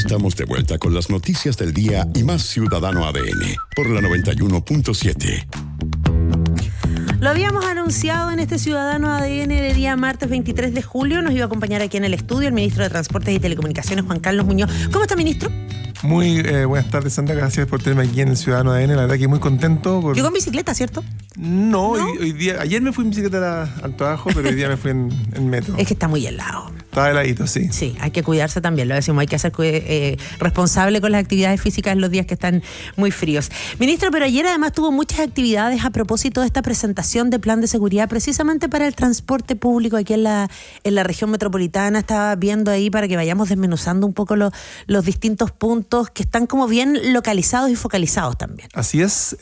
estamos de vuelta con las noticias del día y más Ciudadano ADN por la 91.7. Lo habíamos anunciado en este Ciudadano ADN el día martes 23 de julio. Nos iba a acompañar aquí en el estudio el ministro de Transportes y Telecomunicaciones, Juan Carlos Muñoz. ¿Cómo está, ministro? Muy buenas tardes, Sandra. Gracias por tenerme aquí en el Ciudadano ADN. La verdad que muy contento. Llegó en bicicleta, ¿cierto? No. Hoy día, ayer me fui en bicicleta al trabajo, pero hoy día me fui en metro. Es que está muy helado. Está heladito, sí. Sí, hay que cuidarse también, lo decimos, hay que ser responsable con las actividades físicas en los días que están muy fríos. Ministro, pero ayer además tuvo muchas actividades a propósito de esta presentación de plan de seguridad precisamente para el transporte público aquí en la región metropolitana. Estaba viendo ahí para que vayamos desmenuzando un poco los distintos puntos que están como bien localizados y focalizados también. Así es.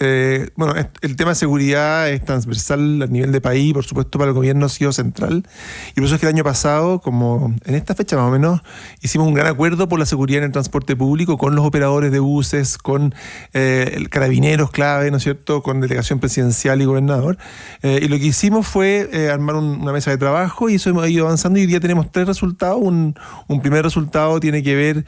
Bueno, el tema de seguridad es transversal a nivel de país, por supuesto para el gobierno ha sido central. Y por eso es que el año pasado, como en esta fecha más o menos, hicimos un gran acuerdo por la seguridad en el transporte público con los operadores de buses, con el carabineros clave, ¿no es cierto?, con delegación presidencial y gobernador. Y lo que hicimos fue armar una mesa de trabajo y eso hemos ido avanzando y hoy día tenemos 3 resultados. Un primer resultado tiene que ver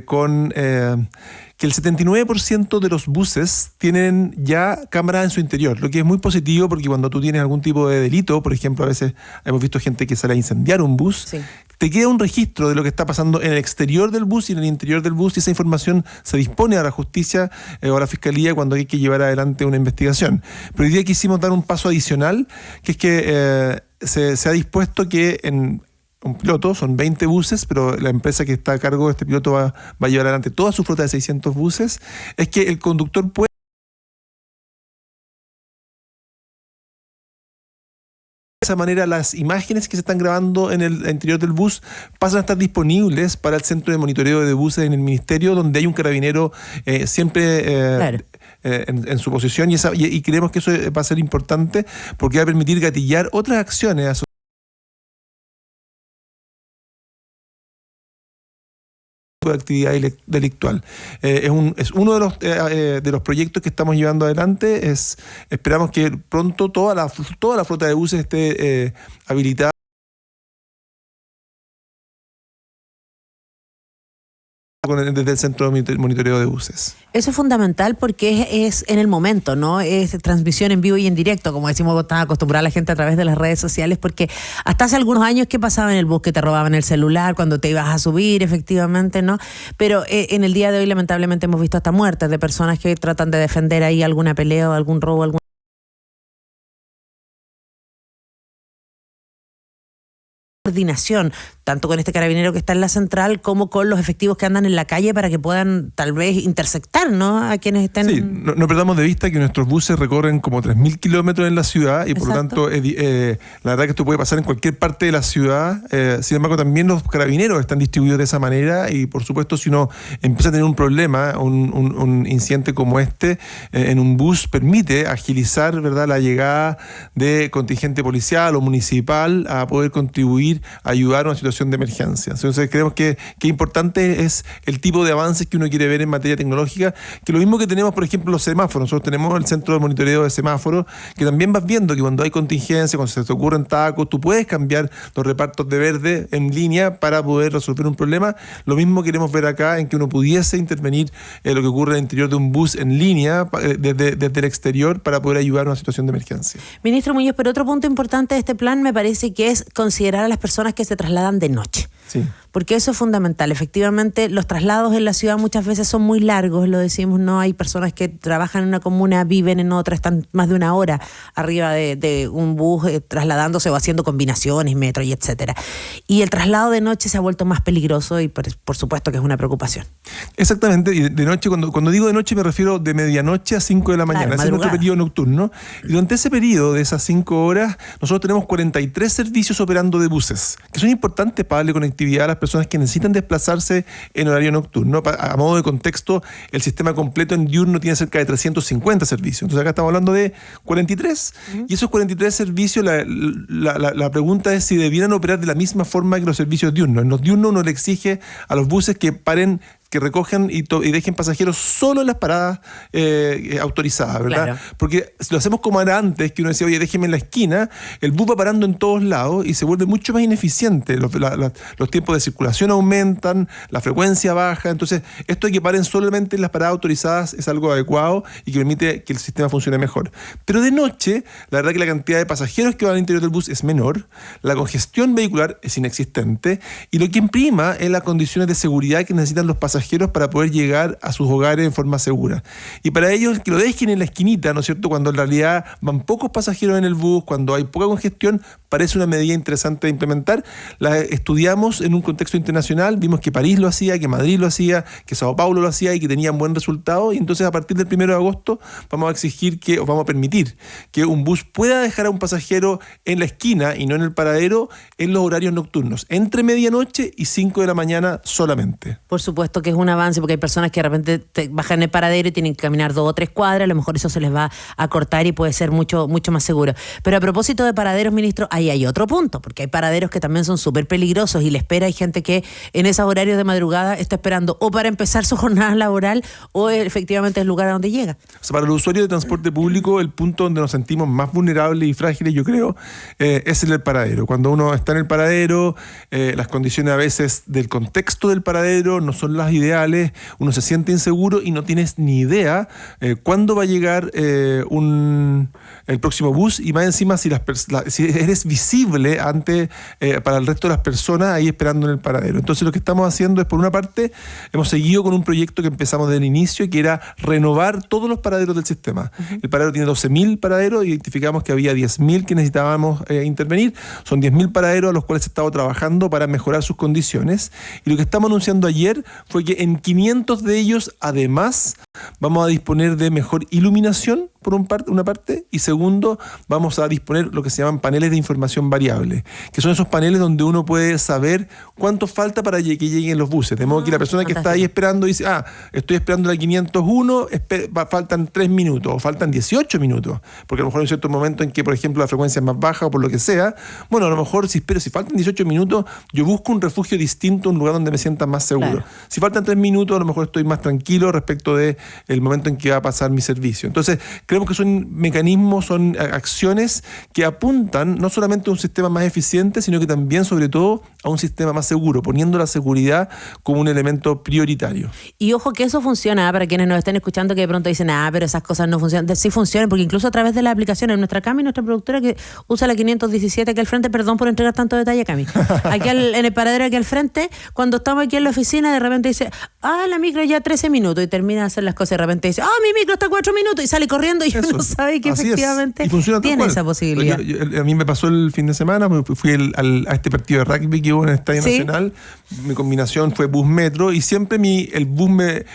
con que el 79% de los buses tienen ya cámaras en su interior, lo que es muy positivo porque cuando tú tienes algún tipo de delito, por ejemplo, a veces hemos visto gente que sale a incendiar un bus, sí, te queda un registro de lo que está pasando en el exterior del bus y en el interior del bus y esa información se dispone a la justicia o a la fiscalía cuando hay que llevar adelante una investigación. Pero hoy día quisimos dar un paso adicional, que es que se ha dispuesto que en un piloto, son 20 buses, pero la empresa que está a cargo de este piloto va a llevar adelante toda su flota de 600 buses, es que el conductor puede de esa manera las imágenes que se están grabando en el interior del bus pasan a estar disponibles para el centro de monitoreo de buses en el ministerio, donde hay un carabinero siempre claro, en su posición y creemos que eso va a ser importante porque va a permitir gatillar otras acciones de actividad delictual. Es uno de los proyectos que estamos llevando adelante. Esperamos que pronto toda la flota de buses esté habilitada desde el centro de monitoreo de buses. Eso es fundamental porque es en el momento, ¿no? Es transmisión en vivo y en directo, como decimos, está acostumbrada la gente a través de las redes sociales, porque hasta hace algunos años, ¿qué pasaba en el bus? Que te robaban el celular cuando te ibas a subir, efectivamente, ¿no? Pero en el día de hoy, lamentablemente, hemos visto hasta muertes de personas que tratan de defender ahí alguna pelea o algún robo, alguna coordinación, tanto con este carabinero que está en la central como con los efectivos que andan en la calle para que puedan tal vez intersectar, ¿no?, a quienes estén... Sí, no perdamos de vista que nuestros buses recorren como 3.000 kilómetros en la ciudad y por lo tanto la verdad que esto puede pasar en cualquier parte de la ciudad. Sin embargo, también los carabineros están distribuidos de esa manera y por supuesto si uno empieza a tener un problema, un incidente como este en un bus, permite agilizar, ¿verdad?, la llegada de contingente policial o municipal a poder contribuir a ayudar a una situación de emergencia. Entonces creemos que importante es el tipo de avances que uno quiere ver en materia tecnológica, que lo mismo que tenemos, por ejemplo, los semáforos. Nosotros tenemos el centro de monitoreo de semáforos, que también vas viendo que cuando hay contingencia, cuando se te ocurren tacos, tú puedes cambiar los repartos de verde en línea para poder resolver un problema. Lo mismo queremos ver acá, en que uno pudiese intervenir en lo que ocurre en el interior de un bus en línea, desde el exterior, para poder ayudar a una situación de emergencia. Ministro Muñoz, pero otro punto importante de este plan me parece que es considerar a las personas que se trasladan de noche. Sí. Porque eso es fundamental. Efectivamente, los traslados en la ciudad muchas veces son muy largos, lo decimos, ¿no? Hay personas que trabajan en una comuna, viven en otra, están más de una hora arriba de un bus trasladándose o haciendo combinaciones, metro y etcétera. Y el traslado de noche se ha vuelto más peligroso y por supuesto que es una preocupación. Exactamente, y de noche, cuando digo de noche me refiero de medianoche a 5 de la mañana. Claro, ese es nuestro periodo nocturno. Y durante ese periodo de esas 5 horas, nosotros tenemos 43 servicios operando de buses, que son importantes para darle conectividad a las personas que necesitan desplazarse en horario nocturno. A modo de contexto, el sistema completo en diurno tiene cerca de 350 servicios. Entonces acá estamos hablando de 43. Y esos 43 servicios, la pregunta es si debieran operar de la misma forma que los servicios diurnos. En los diurnos uno le exige a los buses que paren que recojan y dejen pasajeros solo en las paradas autorizadas, ¿verdad? Claro. Porque si lo hacemos como era antes, que uno decía, oye, déjeme en la esquina, el bus va parando en todos lados y se vuelve mucho más ineficiente. Los tiempos de circulación aumentan, la frecuencia baja. Entonces, esto de que paren solamente en las paradas autorizadas es algo adecuado y que permite que el sistema funcione mejor. Pero de noche, la verdad que la cantidad de pasajeros que van al interior del bus es menor, la congestión vehicular es inexistente y lo que imprima es las condiciones de seguridad que necesitan los pasajeros para poder llegar a sus hogares en forma segura. Y para ellos, que lo dejen en la esquinita, ¿no es cierto?, cuando en realidad van pocos pasajeros en el bus, cuando hay poca congestión, parece una medida interesante de implementar. La estudiamos en un contexto internacional, vimos que París lo hacía, que Madrid lo hacía, que Sao Paulo lo hacía y que tenían buen resultado, y entonces a partir del 1 de agosto vamos a exigir o vamos a permitir que un bus pueda dejar a un pasajero en la esquina y no en el paradero en los horarios nocturnos, entre medianoche y 5 de la mañana solamente. Por supuesto que es un avance, porque hay personas que de repente bajan el paradero y tienen que caminar 2 o 3 cuadras, a lo mejor eso se les va a cortar y puede ser mucho más seguro. Pero a propósito de paraderos, ministro, ahí hay otro punto, porque hay paraderos que también son súper peligrosos y la espera, hay gente que en esos horarios de madrugada está esperando o para empezar su jornada laboral o efectivamente el lugar a donde llega. O sea, para los usuarios de transporte público, el punto donde nos sentimos más vulnerables y frágiles, yo creo, es en el paradero. Cuando uno está en el paradero, las condiciones a veces del contexto del paradero no son las ideales, uno se siente inseguro y no tienes ni idea cuándo va a llegar el próximo bus, y más encima si eres visible para el resto de las personas ahí esperando en el paradero. Entonces lo que estamos haciendo es, por una parte, hemos seguido con un proyecto que empezamos desde el inicio, que era renovar todos los paraderos del sistema. Uh-huh. El paradero tiene 12.000 paraderos, identificamos que había 10.000 que necesitábamos intervenir. Son 10.000 paraderos a los cuales he estado trabajando para mejorar sus condiciones, y lo que estamos anunciando ayer fue que en 500 de ellos, además, vamos a disponer de mejor iluminación, por una parte, y segundo, vamos a disponer lo que se llaman paneles de información variable, que son esos paneles donde uno puede saber cuánto falta para que lleguen los buses, de modo que la persona que está ahí esperando dice, estoy esperando la 501, faltan 3 minutos, o faltan 18 minutos, porque a lo mejor hay un cierto momento en que, por ejemplo, la frecuencia es más baja o por lo que sea. Bueno, a lo mejor si faltan 18 minutos, yo busco un refugio distinto, un lugar donde me sienta más seguro. Claro. Si faltan 3 minutos, a lo mejor estoy más tranquilo respecto del momento en que va a pasar mi servicio. Entonces, creemos que son mecanismos, son acciones que apuntan no solamente a un sistema más eficiente, sino que también, sobre todo, a un sistema más seguro, poniendo la seguridad como un elemento prioritario. Y ojo que eso funciona, para quienes nos estén escuchando que de pronto dicen, pero esas cosas no funcionan. Sí funcionan, porque incluso a través de la aplicación, en nuestra Cami, nuestra productora que usa la 517 aquí al frente, perdón por entregar tanto detalle, Cami, aquí en el paradero aquí al frente, cuando estamos aquí en la oficina, de repente dice, la micro ya 13 minutos, y termina de hacer las cosas, de repente dice, mi micro está 4 minutos, y sale corriendo, y uno sabe que efectivamente tiene esa posibilidad. A mí me pasó el fin de semana, fui a este partido de rugby que hubo en el Estadio Nacional, mi combinación fue bus-metro, y siempre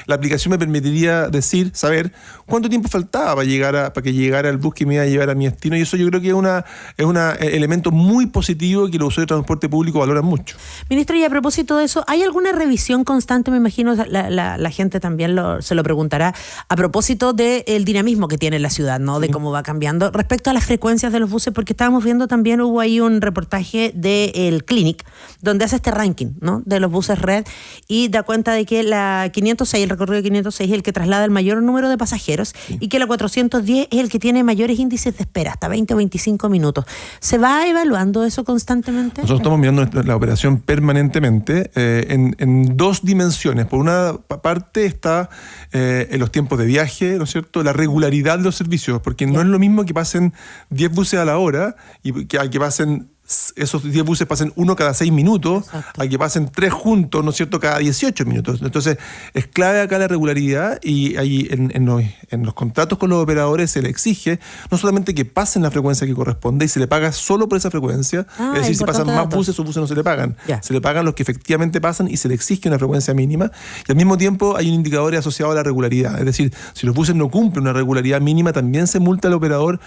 la aplicación me permitiría saber cuánto tiempo faltaba para que llegara el bus que me iba a llevar a mi destino, y eso yo creo que es un elemento muy positivo que los usuarios de transporte público valoran mucho. Ministro, y a propósito de eso, ¿hay alguna revisión constante? Me imagino la gente también se lo preguntará, a propósito del dinamismo que tiene la ciudad, ¿no? De cómo va cambiando respecto a las frecuencias de los buses, porque estábamos viendo también, hubo ahí un reportaje del Clinic, donde hace este ranking, ¿no?, de los buses red, y da cuenta de que la 506, el recorrido 506 es el que traslada el mayor número de pasajeros, y que la 410 es el que tiene mayores índices de espera, hasta 20 o 25 minutos. ¿Se va evaluando eso constantemente? Nosotros estamos mirando la operación permanentemente en 2 dimensiones. Por una parte está en los tiempos de viaje, ¿no es cierto?, la regularidad de los servicios, porque no es lo mismo que pasen 10 buses a la hora y que pasen esos 10 buses pasen uno cada 6 minutos. Exacto. A que pasen 3 juntos, ¿no es cierto?, cada 18 minutos. Entonces, es clave acá la regularidad, y ahí en los contratos con los operadores se le exige no solamente que pasen la frecuencia que corresponde y se le paga solo por esa frecuencia, es decir, si pasan más buses, esos buses no se le pagan. Se le pagan los que efectivamente pasan y se le exige una frecuencia mínima. Y al mismo tiempo hay un indicador asociado a la regularidad. Es decir, si los buses no cumplen una regularidad mínima, también se multa al operador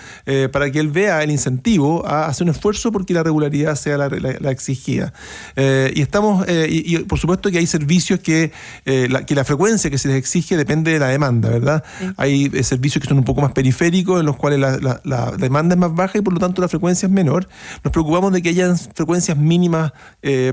para que él vea el incentivo a hacer un esfuerzo porque la regularidad sea la exigida. Y estamos, y por supuesto que hay servicios que la frecuencia que se les exige depende de la demanda, ¿verdad? Sí. Hay servicios que son un poco más periféricos, en los cuales la demanda es más baja y por lo tanto la frecuencia es menor. Nos preocupamos de que hayan frecuencias mínimas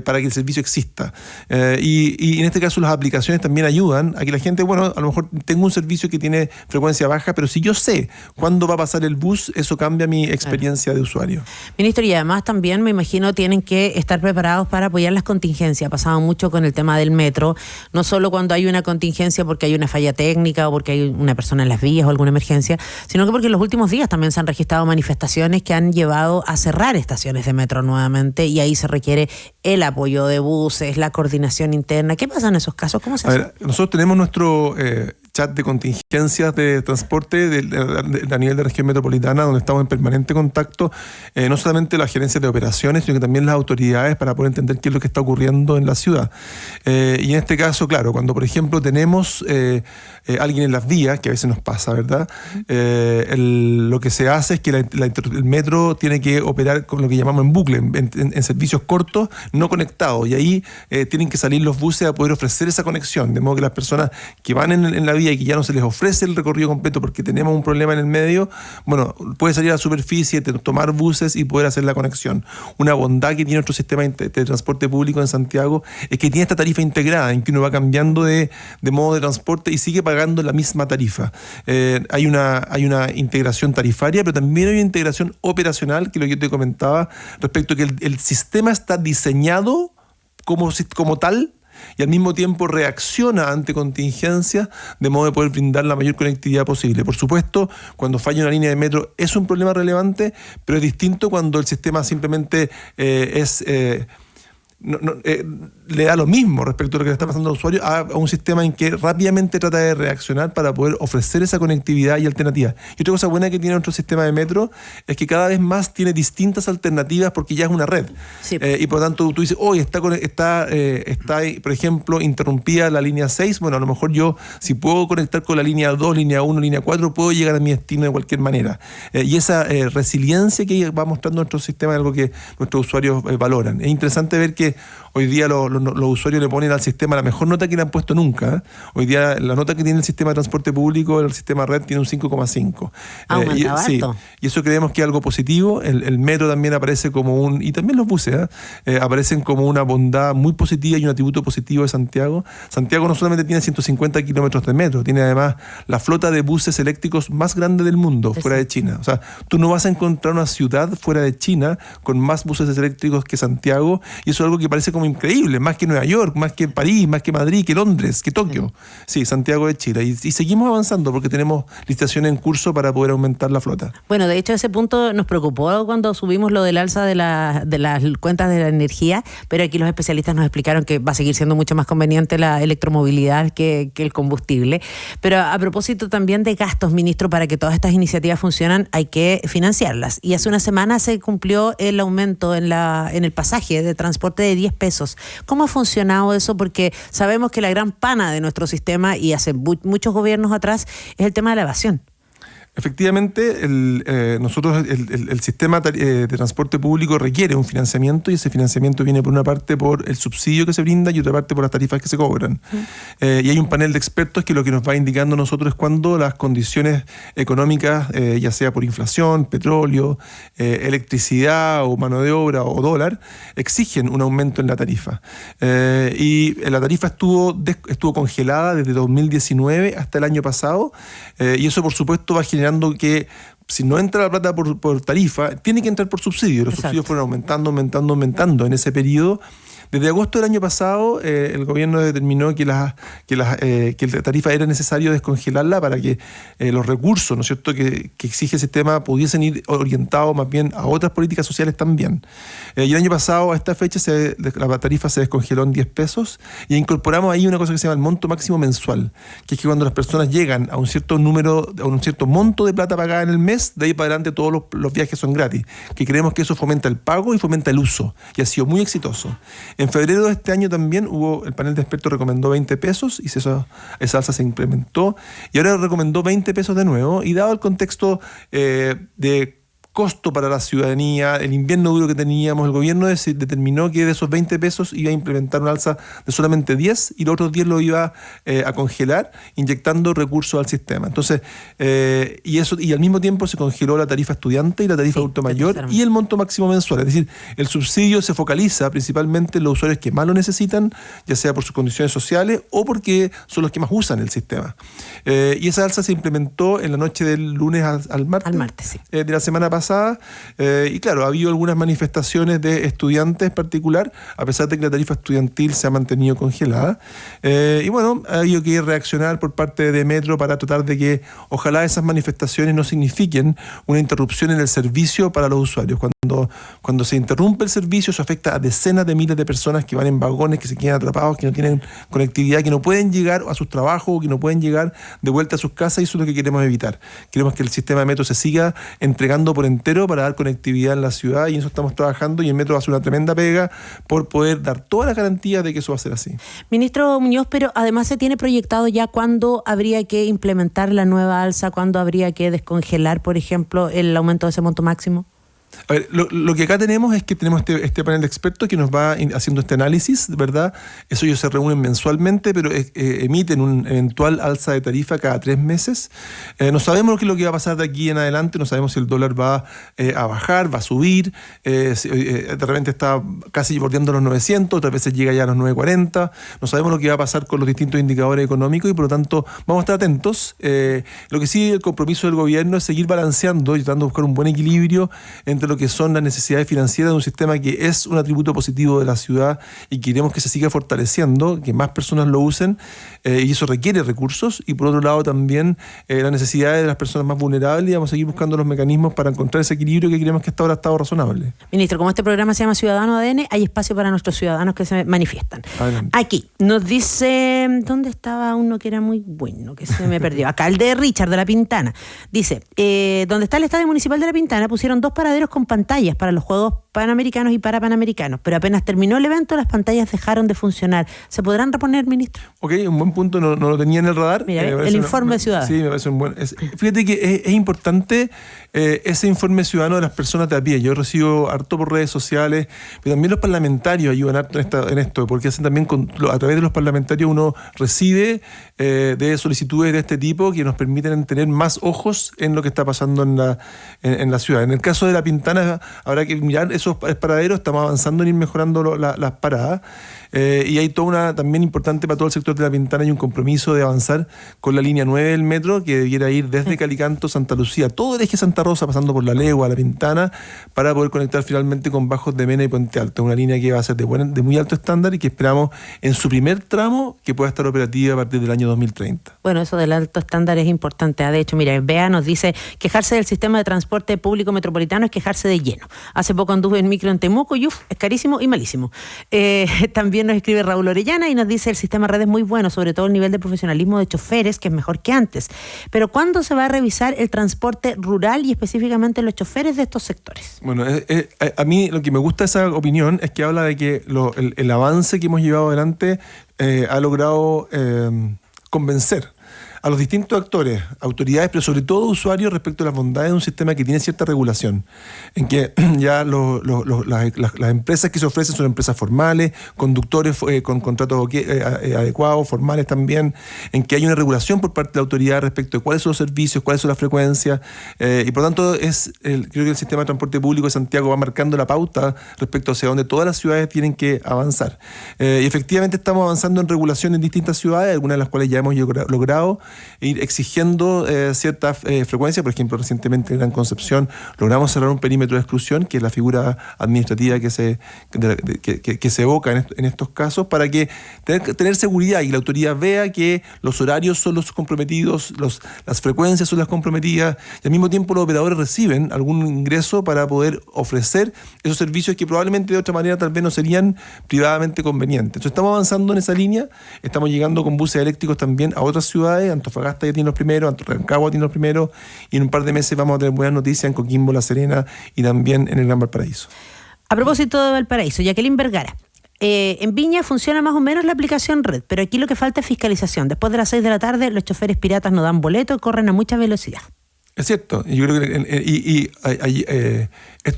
para que el servicio exista. Y en este caso las aplicaciones también ayudan a que la gente, bueno, a lo mejor tengo un servicio que tiene frecuencia baja, pero si yo sé cuándo va a pasar el bus, eso cambia mi experiencia de usuario. Ministro, y además también me imagino tienen que estar preparados para apoyar las contingencias. Ha pasado mucho con el tema del metro, no solo cuando hay una contingencia porque hay una falla técnica o porque hay una persona en las vías o alguna emergencia, sino que porque en los últimos días también se han registrado manifestaciones que han llevado a cerrar estaciones de metro nuevamente y ahí se requiere el apoyo de buses, la coordinación interna. ¿Qué pasa en esos casos? ¿Cómo se hace? Nosotros tenemos nuestro chat de contingencias de transporte a nivel de región metropolitana, donde estamos en permanente contacto, no solamente las gerencias de operaciones, sino que también las autoridades para poder entender qué es lo que está ocurriendo en la ciudad. Y en este caso, claro, cuando por ejemplo tenemos alguien en las vías, que a veces nos pasa, ¿verdad? Lo que se hace es que el metro tiene que operar con lo que llamamos en bucle, en servicios cortos, no conectados, y ahí tienen que salir los buses a poder ofrecer esa conexión, de modo que las personas que van en la vía y que ya no se les ofrece el recorrido completo porque tenemos un problema en el medio, bueno, puede salir a la superficie, tomar buses y poder hacer la conexión. Una bondad que tiene nuestro sistema de transporte público en Santiago es que tiene esta tarifa integrada, en que uno va cambiando de modo de transporte y sigue pagando la misma tarifa. Hay una integración tarifaria, pero también hay una integración operacional, que es lo que yo te comentaba, respecto a que el sistema está diseñado como tal, y al mismo tiempo reacciona ante contingencias de modo de poder brindar la mayor conectividad posible. Por supuesto, cuando falla una línea de metro es un problema relevante, pero es distinto cuando el sistema simplemente le da lo mismo respecto a lo que le está pasando al usuario a un sistema en que rápidamente trata de reaccionar para poder ofrecer esa conectividad y alternativas. Y otra cosa buena que tiene nuestro sistema de metro es que cada vez más tiene distintas alternativas porque ya es una red. Sí. Y por lo tanto tú dices, hoy está, por ejemplo, interrumpida la línea 6, bueno, a lo mejor yo, si puedo conectar con la línea 2, línea 1, línea 4, puedo llegar a mi destino de cualquier manera. Y esa resiliencia que va mostrando nuestro sistema es algo que nuestros usuarios valoran. Es interesante ver que hoy día los usuarios le ponen al sistema la mejor nota que le han puesto nunca. Hoy día la nota que tiene el sistema de transporte público, el sistema red, tiene un 5,5. Y eso creemos que es algo positivo. El metro también aparece como y también los buses, aparecen como una bondad muy positiva y un atributo positivo de Santiago. Santiago no solamente tiene 150 kilómetros de metro, tiene además la flota de buses eléctricos más grande del mundo, fuera de China. O sea, tú no vas a encontrar una ciudad fuera de China con más buses eléctricos que Santiago, y eso es algo que parece como increíble, más que Nueva York, más que París, más que Madrid, que Londres, que Tokio. Sí, Santiago de Chile. Y seguimos avanzando porque tenemos licitaciones en curso para poder aumentar la flota. Bueno, de hecho ese punto nos preocupó cuando subimos lo del alza de las cuentas de la energía, pero aquí los especialistas nos explicaron que va a seguir siendo mucho más conveniente la electromovilidad que el combustible. Pero a propósito también de gastos, ministro, para que todas estas iniciativas funcionen hay que financiarlas. Y hace una semana se cumplió el aumento en el pasaje de transporte de 10 pesos. ¿Cómo ha funcionado eso? Porque sabemos que la gran pana de nuestro sistema, y hace muchos gobiernos atrás, es el tema de la evasión. Efectivamente, nosotros el sistema de transporte público requiere un financiamiento, y ese financiamiento viene por una parte por el subsidio que se brinda y otra parte por las tarifas que se cobran. Y hay un panel de expertos que lo que nos va indicando a nosotros es cuando las condiciones económicas, ya sea por inflación, petróleo, electricidad o mano de obra o dólar, exigen un aumento en la tarifa. Y la tarifa estuvo congelada desde 2019 hasta el año pasado, y eso por supuesto va generando que si no entra la plata por tarifa, tiene que entrar por subsidio. Los subsidios fueron aumentando en ese periodo. Desde agosto del año pasado, el gobierno determinó que la tarifa era necesario descongelarla para que los recursos, ¿no es cierto?, que exige el sistema pudiesen ir orientados más bien a otras políticas sociales también. Y el año pasado, a esta fecha, la tarifa se descongeló en 10 pesos y incorporamos ahí una cosa que se llama el monto máximo mensual, que es que cuando las personas llegan a un cierto monto de plata pagada en el mes, de ahí para adelante todos los viajes son gratis, que creemos que eso fomenta el pago y fomenta el uso, y ha sido muy exitoso. En febrero de este año también el panel de expertos recomendó 20 pesos y esa alza se implementó, y ahora recomendó 20 pesos de nuevo, y dado el contexto de costo para la ciudadanía, el invierno duro que teníamos, el gobierno determinó que de esos 20 pesos iba a implementar un alza de solamente 10 y los otros 10 lo iba a congelar, inyectando recursos al sistema. Entonces, y al mismo tiempo se congeló la tarifa estudiante y la tarifa adulto mayor y el monto máximo mensual. Es decir, el subsidio se focaliza principalmente en los usuarios que más lo necesitan, ya sea por sus condiciones sociales o porque son los que más usan el sistema. Y esa alza se implementó en la noche del lunes al martes. Al martes, sí. De la semana pasada. Y claro, ha habido algunas manifestaciones de estudiantes en particular, a pesar de que la tarifa estudiantil se ha mantenido congelada. Y bueno, ha habido que reaccionar por parte de Metro para tratar de que ojalá esas manifestaciones no signifiquen una interrupción en el servicio para los usuarios. Cuando se interrumpe el servicio, eso afecta a decenas de miles de personas que van en vagones, que se quedan atrapados, que no tienen conectividad, que no pueden llegar a sus trabajos, que no pueden llegar de vuelta a sus casas, y eso es lo que queremos evitar. Queremos que el sistema de Metro se siga entregando por entero para dar conectividad en la ciudad, y en eso estamos trabajando, y el Metro va a hacer una tremenda pega por poder dar todas las garantías de que eso va a ser así. Ministro Muñoz, pero además se tiene proyectado ya cuándo habría que implementar la nueva alza, cuándo habría que descongelar, por ejemplo, el aumento de ese monto máximo. A ver, lo que acá tenemos es que tenemos este panel de expertos que nos va haciendo este análisis, ¿verdad? Eso ellos se reúnen mensualmente, pero emiten un eventual alza de tarifa cada 3 meses. No sabemos qué es lo que va a pasar de aquí en adelante, no sabemos si el dólar va a bajar, va a subir, de repente está casi bordeando los 900, otras veces llega ya a los 940, no sabemos lo que va a pasar con los distintos indicadores económicos y por lo tanto vamos a estar atentos. Lo que sí, el compromiso del gobierno es seguir balanceando y tratando de buscar un buen equilibrio entre lo que son las necesidades financieras de un sistema que es un atributo positivo de la ciudad y queremos que se siga fortaleciendo, que más personas lo usen, y eso requiere recursos, y por otro lado también las necesidades de las personas más vulnerables, y vamos a seguir buscando los mecanismos para encontrar ese equilibrio que creemos que hasta ahora ha estado razonable. Ministro, como este programa se llama Ciudadano ADN, hay espacio para nuestros ciudadanos que se manifiestan. Adelante. Aquí nos dice, ¿dónde estaba uno que era muy bueno, que se me perdió? Acá, el de Richard de La Pintana. Dice, donde está el Estadio Municipal de La Pintana pusieron 2 paraderos con pantallas para los Juegos Panamericanos y Parapanamericanos, pero apenas terminó el evento las pantallas dejaron de funcionar. ¿Se podrán reponer, ministro? Ok, un buen punto, no lo tenía en el radar. Mira, el informe ciudadano. Sí, me parece un buen... Fíjate que es importante ese informe ciudadano de las personas de a pie. Yo recibo harto por redes sociales, pero también los parlamentarios ayudan harto en esto, porque hacen también a través de los parlamentarios uno recibe de solicitudes de este tipo que nos permiten tener más ojos en lo que está pasando en la ciudad. En el caso de La Pintana habrá que mirar esos paraderos, estamos avanzando en ir mejorando las paradas. Y hay toda una también importante para todo el sector de La Pintana, hay un compromiso de avanzar con la línea 9 del metro que debiera ir desde Calicanto, Santa Lucía, todo el eje Santa Rosa, pasando por La Legua, La Pintana, para poder conectar finalmente con Bajos de Mena y Puente Alto. Una línea que va a ser de muy alto estándar y que esperamos en su primer tramo que pueda estar operativa a partir del año 2030. Bueno, eso del alto estándar es importante. De hecho, mira, Bea nos dice, quejarse del sistema de transporte público metropolitano es quejarse de lleno. Hace poco anduve en micro en Temuco y es carísimo y malísimo. También nos escribe Raúl Orellana y nos dice, el sistema red es muy bueno, sobre todo el nivel de profesionalismo de choferes, que es mejor que antes. Pero ¿cuándo se va a revisar el transporte rural y específicamente los choferes de estos sectores? Bueno, a mí lo que me gusta de esa opinión es que habla de que el avance que hemos llevado adelante ha logrado convencer a los distintos actores, autoridades, pero sobre todo usuarios respecto a las bondades de un sistema que tiene cierta regulación, en que ya las empresas que se ofrecen son empresas formales, conductores con contratos adecuados, formales también, en que hay una regulación por parte de la autoridad respecto de cuáles son los servicios, cuáles son las frecuencias, y por lo tanto creo que el sistema de transporte público de Santiago va marcando la pauta respecto hacia donde todas las ciudades tienen que avanzar. Y efectivamente estamos avanzando en regulación en distintas ciudades, algunas de las cuales ya hemos logrado ir exigiendo ciertas frecuencias. Por ejemplo, recientemente en Gran Concepción logramos cerrar un perímetro de exclusión, que es la figura administrativa que se evoca en estos casos, para que tener seguridad y la autoridad vea que los horarios son los comprometidos, las frecuencias son las comprometidas, y al mismo tiempo los operadores reciben algún ingreso para poder ofrecer esos servicios que probablemente de otra manera tal vez no serían privadamente convenientes. Entonces estamos avanzando en esa línea, estamos llegando con buses eléctricos también a otras ciudades. Antofagasta ya tiene los primeros, Rancagua tiene los primeros, y en un par de meses vamos a tener buenas noticias en Coquimbo, La Serena y también en el Gran Valparaíso. A propósito de Valparaíso, Jacqueline Vergara, en Viña funciona más o menos la aplicación red, pero aquí lo que falta es fiscalización. Después de las 6 de la tarde los choferes piratas no dan boleto y corren a mucha velocidad. Es cierto, yo creo que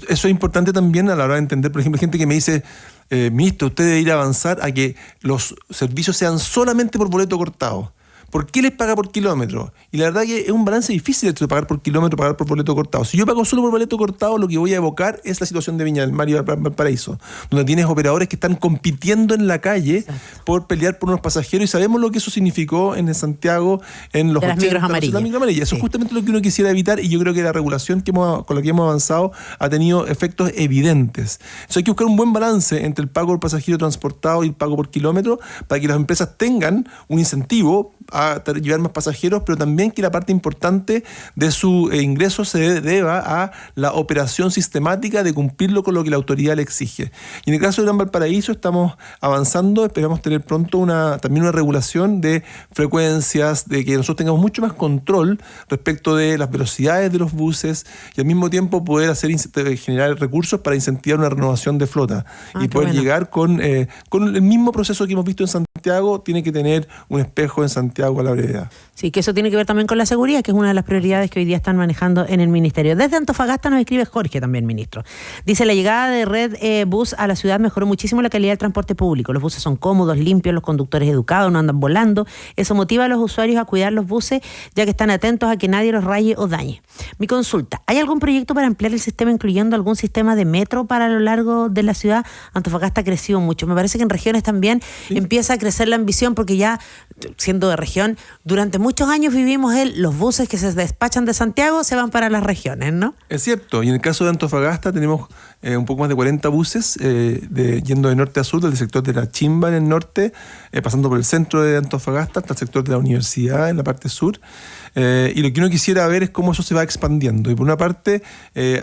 eso es importante también a la hora de entender, por ejemplo, hay gente que me dice, ministro, usted debe ir a avanzar a que los servicios sean solamente por boleto cortado. ¿Por qué les paga por kilómetro? Y la verdad que es un balance difícil de pagar por kilómetro, pagar por boleto cortado. Si yo pago solo por boleto cortado, lo que voy a evocar es la situación de Viña del Mar y Valparaíso, donde tienes operadores que están compitiendo en la calle por pelear por unos pasajeros, y sabemos lo que eso significó en Santiago en los 80, las micros amarillas. Eso es justamente lo que uno quisiera evitar, y yo creo que la regulación con la que hemos avanzado ha tenido efectos evidentes. Entonces hay que buscar un buen balance entre el pago por pasajero transportado y el pago por kilómetro para que las empresas tengan un incentivo a llevar más pasajeros, pero también que la parte importante de su ingreso se deba a la operación sistemática de cumplirlo con lo que la autoridad le exige. Y en el caso de Gran Valparaíso estamos avanzando, esperamos tener pronto también una regulación de frecuencias, de que nosotros tengamos mucho más control respecto de las velocidades de los buses y al mismo tiempo poder generar recursos para incentivar una renovación de flota y poder llegar con el mismo proceso que hemos visto en Santiago, tiene que tener un espejo en Santiago a la brevedad. Sí, que eso tiene que ver también con la seguridad, que es una de las prioridades que hoy día están manejando en el ministerio. Desde Antofagasta nos escribe Jorge también, ministro. Dice, la llegada de Red Bus a la ciudad mejoró muchísimo la calidad del transporte público. Los buses son cómodos, limpios, los conductores educados, no andan volando. Eso motiva a los usuarios a cuidar los buses, ya que están atentos a que nadie los raye o dañe. Mi consulta, ¿hay algún proyecto para ampliar el sistema, incluyendo algún sistema de metro para lo largo de la ciudad? Antofagasta ha crecido mucho. Me parece que en regiones también empieza a crecer la ambición, porque ya, siendo de región, durante muchos años vivimos los buses que se despachan de Santiago se van para las regiones, ¿no? Es cierto, y en el caso de Antofagasta tenemos un poco más de 40 buses yendo de norte a sur, del sector de La Chimba en el norte, pasando por el centro de Antofagasta hasta el sector de la universidad en la parte sur. Y lo que uno quisiera ver es cómo eso se va expandiendo. Y por una parte,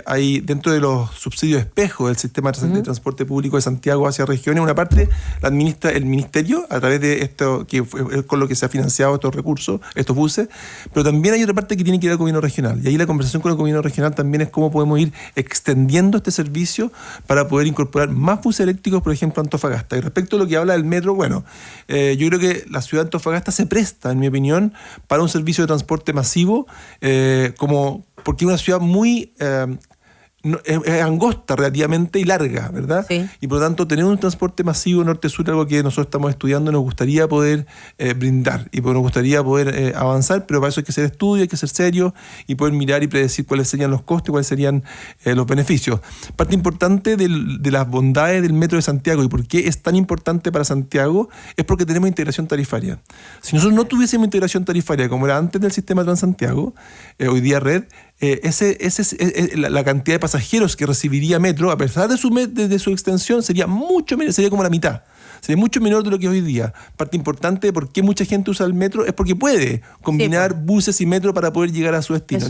hay dentro de los subsidios espejo del sistema de transporte público de Santiago hacia regiones, una parte la administra el ministerio a través de esto, que fue con lo que se ha financiado estos recursos, estos buses, pero también hay otra parte que tiene que ir al gobierno regional. Y ahí la conversación con el gobierno regional también es cómo podemos ir extendiendo este servicio para poder incorporar más buses eléctricos, por ejemplo, a Antofagasta. Y respecto a lo que habla del metro, bueno, yo creo que la ciudad de Antofagasta se presta, en mi opinión, para un servicio de transporte masivo, porque es una ciudad muy es angosta relativamente y larga, ¿verdad? Sí. Y por lo tanto tener un transporte masivo norte-sur, algo que nosotros estamos estudiando, nos gustaría poder brindar y nos gustaría poder avanzar, pero para eso hay que hacer estudios, hay que ser serios y poder mirar y predecir cuáles serían los costos y cuáles serían los beneficios. Parte importante de las bondades del Metro de Santiago y por qué es tan importante para Santiago es porque tenemos integración tarifaria. Si nosotros no tuviésemos integración tarifaria como era antes del sistema Transantiago, hoy día Red, la cantidad de pasajeros que recibiría Metro, a pesar de su extensión, sería mucho menor, sería como la mitad. Sería mucho menor de lo que es hoy día. Parte importante de por qué mucha gente usa el metro es porque puede combinar buses y metro para poder llegar a su destino.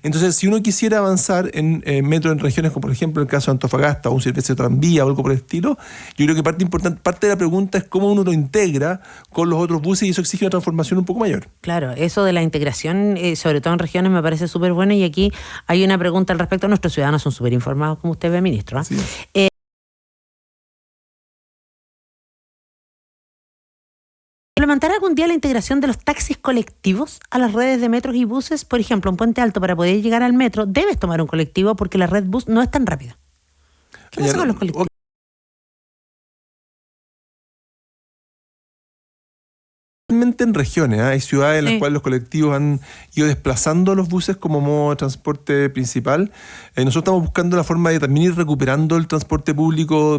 Entonces, si uno quisiera avanzar en metro en regiones como por ejemplo el caso de Antofagasta o un servicio de tranvía o algo por el estilo, yo creo que parte de la pregunta es cómo uno lo integra con los otros buses y eso exige una transformación un poco mayor. Claro, eso de la integración, sobre todo en regiones, me parece súper bueno y aquí hay una pregunta al respecto. Nuestros ciudadanos son súper informados, como usted ve, ministro. Sí. ¿Implementará algún día la integración de los taxis colectivos a las redes de metros y buses? Por ejemplo, en Puente Alto, para poder llegar al metro, debes tomar un colectivo porque la red bus no es tan rápida. ¿Qué pasa con los colectivos? Realmente en regiones, hay ciudades en las cuales los colectivos han ido desplazando a los buses como modo de transporte principal. Nosotros estamos buscando la forma de también ir recuperando el transporte público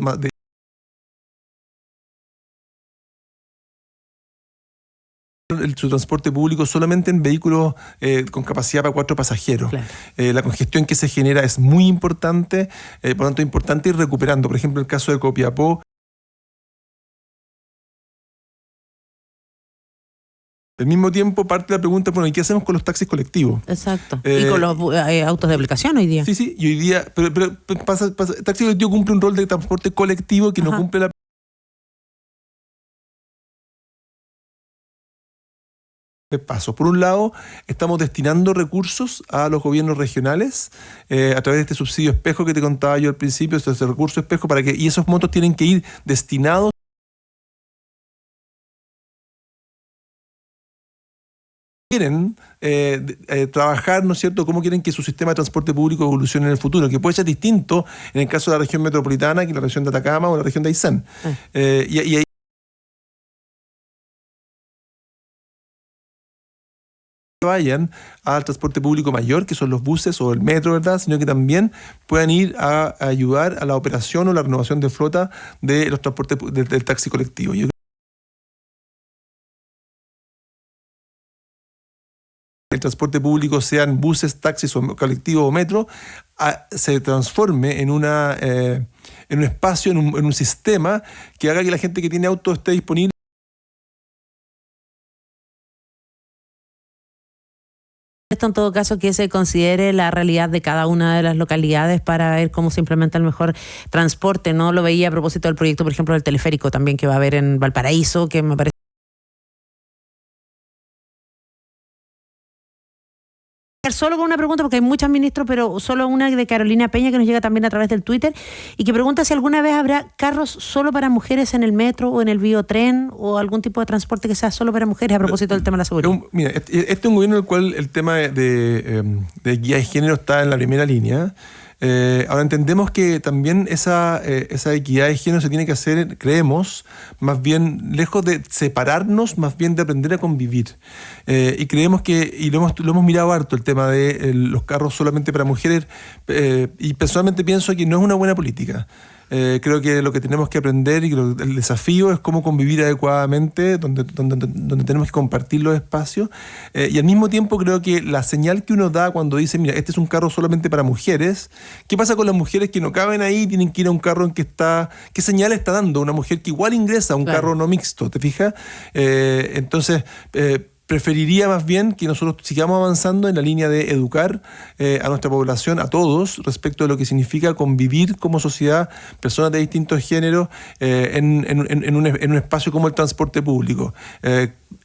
su transporte público solamente en vehículos con capacidad para 4 pasajeros. Claro. La congestión que se genera es muy importante, por lo tanto es importante ir recuperando. Por ejemplo, el caso de Copiapó. Al mismo tiempo, parte de la pregunta, bueno, ¿y qué hacemos con los taxis colectivos? Exacto. Y con los autos de aplicación hoy día. Sí, y hoy día, pero el taxi colectivo cumple un rol de transporte colectivo que no cumple la paso. Por un lado, estamos destinando recursos a los gobiernos regionales a través de este subsidio espejo que te contaba yo al principio, este recurso espejo, y esos montos tienen que ir destinados quieren trabajar, ¿no es cierto?, cómo quieren que su sistema de transporte público evolucione en el futuro, que puede ser distinto en el caso de la región metropolitana que en la región de Atacama o la región de Aysén. Y ahí vayan al transporte público mayor, que son los buses o el metro, ¿verdad?, sino que también puedan ir a ayudar a la operación o la renovación de flota de los transportes del taxi colectivo. El transporte público, sean buses, taxis o colectivo o metro, se transforme en un espacio, en un sistema que haga que la gente que tiene auto esté disponible. Esto en todo caso que se considere la realidad de cada una de las localidades para ver cómo se implementa el mejor transporte. No lo veía a propósito del proyecto, por ejemplo, del teleférico también que va a haber en Valparaíso, que me parece solo con una pregunta, porque hay muchos ministros, pero solo una de Carolina Peña que nos llega también a través del Twitter y que pregunta si alguna vez habrá carros solo para mujeres en el metro o en el biotren o algún tipo de transporte que sea solo para mujeres a propósito del tema de la seguridad. Mira, este es un gobierno en el cual el tema de guía de género está en la primera línea. Ahora entendemos que también esa equidad de género se tiene que hacer, creemos, más bien lejos de separarnos, más bien de aprender a convivir. Y creemos que, y lo hemos mirado harto, el tema de los carros solamente para mujeres, y personalmente pienso que no es una buena política. Creo que lo que tenemos que aprender y el desafío es cómo convivir adecuadamente, donde tenemos que compartir los espacios, y al mismo tiempo creo que la señal que uno da cuando dice, mira, este es un carro solamente para mujeres, ¿qué pasa con las mujeres que no caben ahí, tienen que ir a un carro en que está, qué señal está dando una mujer que igual ingresa a un carro no mixto, ¿te fijas? Entonces, preferiría más bien que nosotros sigamos avanzando en la línea de educar a nuestra población, a todos, respecto de lo que significa convivir como sociedad, personas de distintos géneros, en un espacio como el transporte público.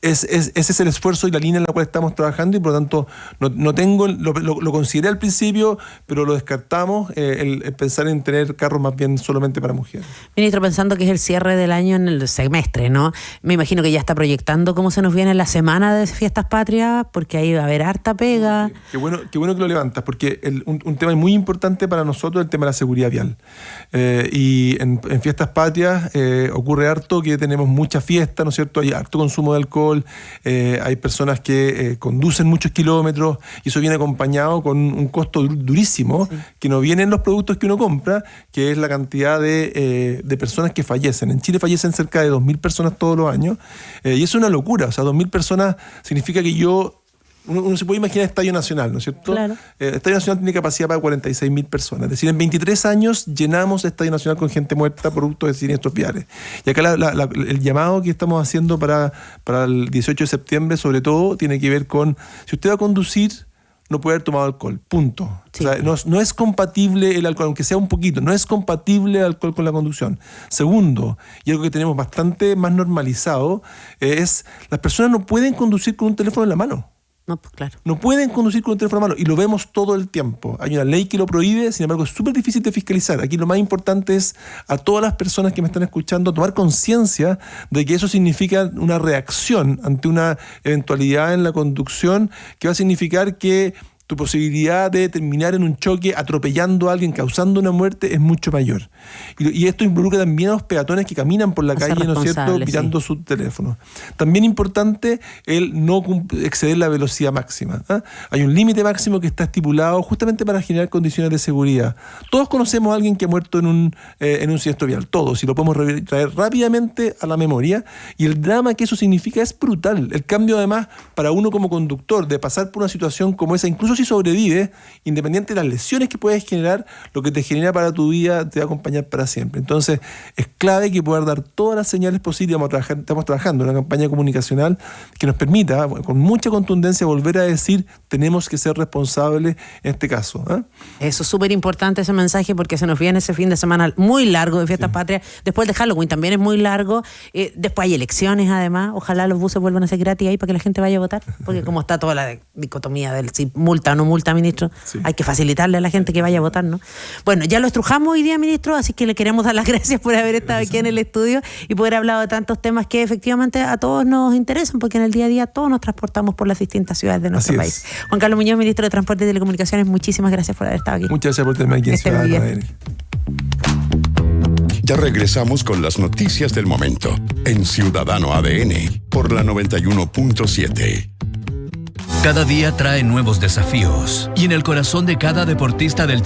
Ese es el esfuerzo y la línea en la cual estamos trabajando y por lo tanto lo consideré al principio, pero lo descartamos, el pensar en tener carros más bien solamente para mujeres. Ministro, pensando que es el cierre del año en el semestre, ¿no? Me imagino que ya está proyectando cómo se nos viene la semana de Fiestas Patrias, porque ahí va a haber harta pega. Qué bueno que lo levantas, porque un tema muy importante para nosotros es el tema de la seguridad vial. Y en Fiestas Patrias ocurre harto que tenemos mucha fiesta, ¿no es cierto? Hay harto consumo de alcohol, hay personas que conducen muchos kilómetros y eso viene acompañado con un costo durísimo, que no vienen los productos que uno compra, que es la cantidad de personas que fallecen. En Chile fallecen cerca de 2.000 personas todos los años, y es una locura. O sea, 2.000 personas significa que uno se puede imaginar el Estadio Nacional, ¿no es cierto? Claro. El Estadio Nacional tiene capacidad para 46.000 personas. Es decir, en 23 años llenamos el Estadio Nacional con gente muerta producto de siniestros viales. Y acá el llamado que estamos haciendo para el 18 de septiembre, sobre todo, tiene que ver con, si usted va a conducir, no puede haber tomado alcohol, punto. Sí. O sea, no es compatible el alcohol, aunque sea un poquito, no es compatible el alcohol con la conducción. Segundo, y algo que tenemos bastante más normalizado, es las personas no pueden conducir con un teléfono en la mano. No, pues claro. No pueden conducir con un teléfono en la mano y lo vemos todo el tiempo. Hay una ley que lo prohíbe, sin embargo es súper difícil de fiscalizar. Aquí lo más importante es a todas las personas que me están escuchando tomar conciencia de que eso significa una reacción ante una eventualidad en la conducción que va a significar que tu posibilidad de terminar en un choque atropellando a alguien, causando una muerte, es mucho mayor. Y esto involucra también a los peatones que caminan por la calle, ¿no es cierto?, mirando su teléfono. También importante el no exceder la velocidad máxima. Hay un límite máximo que está estipulado justamente para generar condiciones de seguridad. Todos conocemos a alguien que ha muerto en un siniestro vial, todos, y lo podemos traer rápidamente a la memoria, y el drama que eso significa es brutal. El cambio, además, para uno como conductor, de pasar por una situación como esa, incluso si sobrevives, independiente de las lesiones que puedes generar, lo que te genera para tu vida te va a acompañar para siempre. Entonces, es clave que poder dar todas las señales posibles. Estamos trabajando en una campaña comunicacional que nos permita, con mucha contundencia, volver a decir, tenemos que ser responsables en este caso. Eso es súper importante, ese mensaje, porque se nos viene ese fin de semana muy largo de Fiestas Patrias. Después de Halloween también es muy largo. Después hay elecciones, además. Ojalá los buses vuelvan a ser gratis ahí para que la gente vaya a votar, porque como está toda la dicotomía del multa o no multa, ministro. Sí. Hay que facilitarle a la gente que vaya a votar, ¿no? Bueno, ya lo estrujamos hoy día, ministro, así que le queremos dar las gracias por haber estado aquí en el estudio y poder hablado de tantos temas que efectivamente a todos nos interesan, porque en el día a día todos nos transportamos por las distintas ciudades de nuestro país. Juan Carlos Muñoz, ministro de Transporte y Telecomunicaciones, muchísimas gracias por haber estado aquí. Muchas gracias por tenerme aquí en Ciudadano ADN. Ya regresamos con las noticias del momento en Ciudadano ADN por la 91.7. Cada día trae nuevos desafíos y en el corazón de cada deportista del